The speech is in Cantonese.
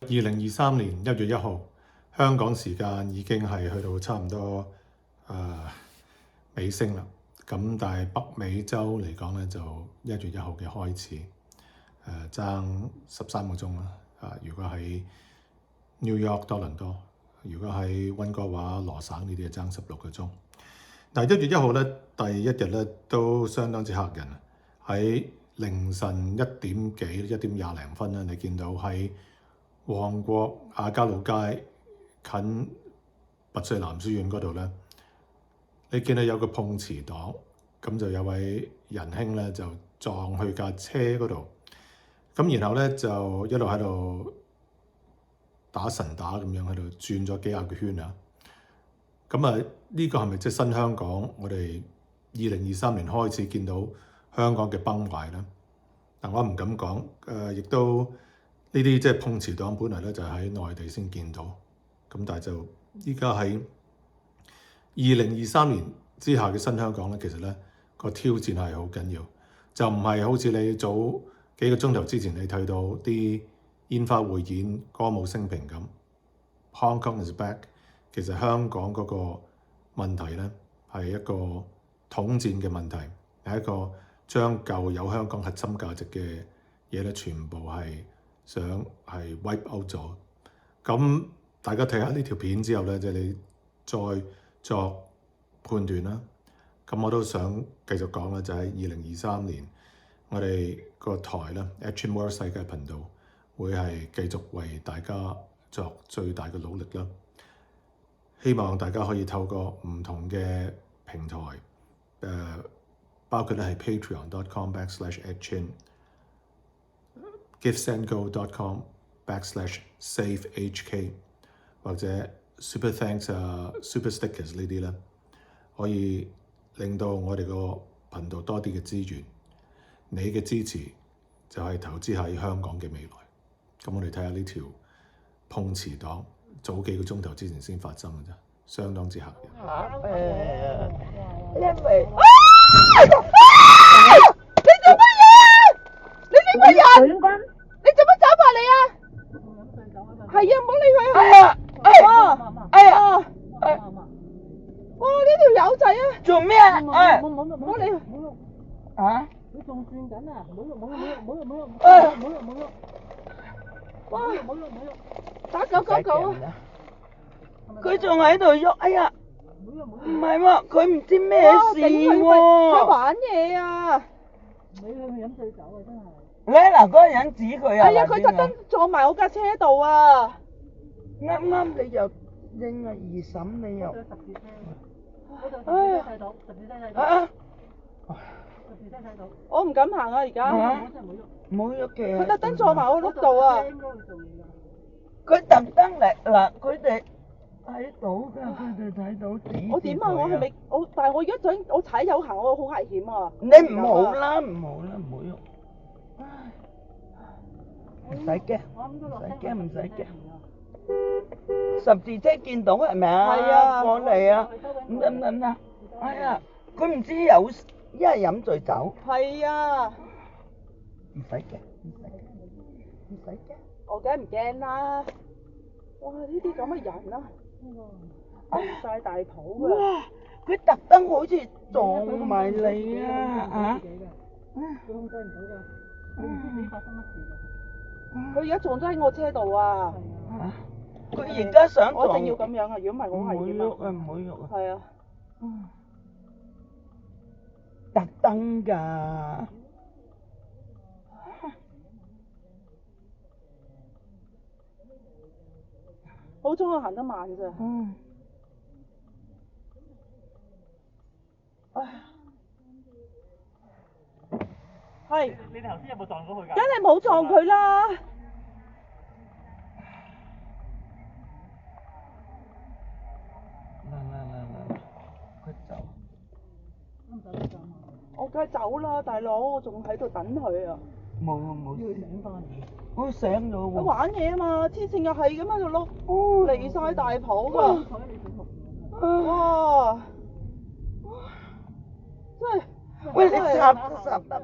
2023年1月1號，香港時間已經係去到差唔多尾聲啦。咁但係北美洲嚟講咧，就1月1號嘅開始，爭13個鐘啦。如果喺 New York 多倫多，如果喺溫哥華羅省呢啲，就爭16個鐘。但係1月1號咧，第一日咧都相當之嚇人。喺凌晨1點幾、1點廿零分咧，你見到喺旺角亞皆老街近拔萃男書院嗰度咧，你見到有個碰瓷黨，咁就有位仁兄咧就撞去架車嗰度，咁然後咧就一路喺度打神打咁樣喺度轉咗幾廿個圈啊！咁啊，呢個係咪即係新香港？我哋2023年開始見到香港嘅崩壞咧？但我唔敢講，亦都呢啲即係碰瓷黨本來咧就喺內地先見到，咁但係就依家喺2023年之下嘅新香港咧，其實咧個挑戰係好緊要，就唔係好似你早幾個鐘頭之前你睇到啲煙花匯演、歌舞升平咁。Hong Kong is back。其實香港嗰個問題咧係一個統戰嘅問題，係一個將舊有香港核心價值嘅嘢咧，全部係想係 wipe out 咗。咁大家睇下呢條片之後咧，即係你再作判斷啦。咁我都想繼續講啦，就喺2023年，我哋個台咧 Action World 世界頻道會係繼續為大家作最大嘅努力啦。希望大家可以透過唔同嘅平台，包括咧係 patreon.com/action、giftsandgo.com/savehk 或者 Super Thanks Super Stickers 呢啲咧，可以令到我哋個頻道多啲嘅資源。你嘅支持就係投資喺香港嘅未來。咁我哋睇下呢條碰瓷黨。早幾個鐘頭之前先發生嘅啫，相當之嚇人。因為你做乜嘢？你呢個人，你做乜走埋嚟啊？係啊，唔好理佢。係啊，哇！呢條友仔啊，做咩啊？唔好理佢。啊？佢仲轉緊啊！唔好喐！哇！打999啊！佢仲喺度喐，哎呀！唔係喎，佢唔知咩事喎。佢玩嘢啊！你去飲醉酒啊！真係。咧嗱，嗰個人指佢啊！係啊，佢特登撞埋我架車度啊！啱啱你又應啊二審，你又。我唔敢行啊！而家。唔好喐嘅。佢特登坐埋我碌度啊！佢特登嚟嗱，佢哋睇到㗎，佢哋睇到指住我點啊？我係咪但係我而家想我踩油行，我好危險啊！你唔好啦，唔好喐。唔使驚，唔使驚。十字車見到係咪啊？係啊，過嚟啊！唔得，哎呀，佢唔知有一係飲醉酒。係啊。唔使驚。我梗唔驚啦！哇，呢啲咁嘅人啊，戴晒大肚㗎！哇，佢特登好似撞埋你啊！佢控制唔到㗎，佢唔知自己發生乜事㗎。佢而家撞咗喺我車度啊！佢而家想撞，我一定要咁樣啊！如果唔係我危險啊！唔好喐啊！係啊！特登㗎！好彩我行得慢咋。係。你哋頭先有冇撞到佢㗎？梗係冇撞佢啦。嗱，佢走。我梗係走啦，大佬，我仲喺度等佢啊。冇。要醒返嚟。我醒咗喎。佢玩嘢啊嘛，黐線又係咁喺度碌，離晒大譜㗎。哇！真係。喂，你霎得。